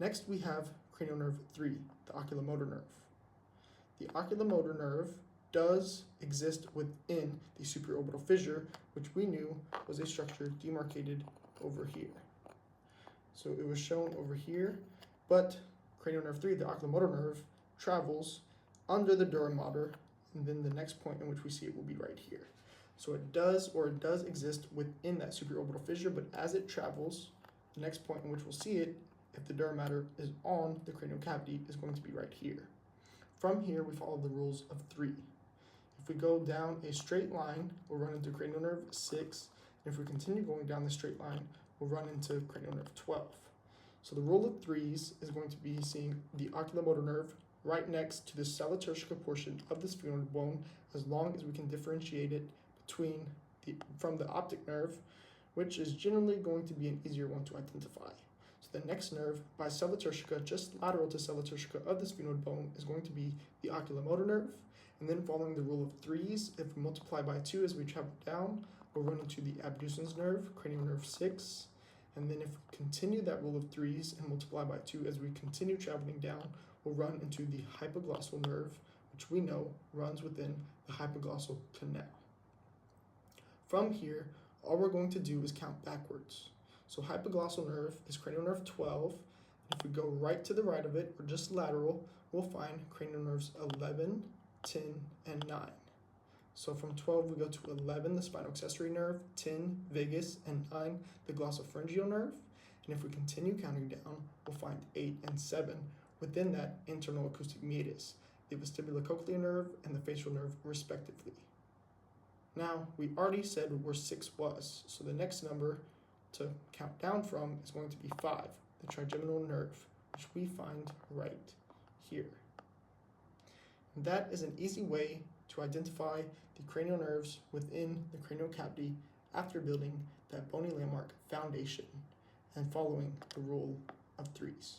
Next, we have cranial nerve 3, the oculomotor nerve. The oculomotor nerve does exist within the supraorbital fissure, which we knew was a structure demarcated over here. So it was shown over here, but cranial nerve 3, the oculomotor nerve, travels under the dura mater, and then the next point in which we see it will be right here. So it does exist within that supraorbital fissure, but as it travels, the next point in which we'll see it, if the dura mater is on the cranial cavity, is going to be right here. From here, we follow the rules of 3. If we go down a straight line, we'll run into cranial nerve 6. And if we continue going down the straight line, we'll run into cranial nerve 12. So the rule of 3's is going to be seeing the oculomotor nerve right next to the sella turcica portion of the sphenoid bone, as long as we can differentiate it from the optic nerve, which is generally going to be an easier one to identify. So the next nerve by sella turcica, just lateral to sella turcica of the sphenoid bone, is going to be the oculomotor nerve. And then following the rule of 3's, if we multiply by 2 as we travel down, we'll run into the abducens nerve, cranial nerve 6. And then if we continue that rule of 3's and multiply by 2 as we continue traveling down, we'll run into the hypoglossal nerve, which we know runs within the hypoglossal canal. From here, all we're going to do is count backwards. So hypoglossal nerve is cranial nerve 12. If we go right to the right of it, or just lateral, we'll find cranial nerves 11, 10, and 9. So from 12, we go to 11, the spinal accessory nerve, 10, vagus, and 9, the glossopharyngeal nerve. And if we continue counting down, we'll find 8 and 7 within that internal acoustic meatus, the vestibulocochlear nerve and the facial nerve, respectively. Now, we already said where 6 was, so the next number to count down from is going to be 5, the trigeminal nerve, which we find right here. And that is an easy way to identify the cranial nerves within the cranial cavity after building that bony landmark foundation and following the rule of 3's.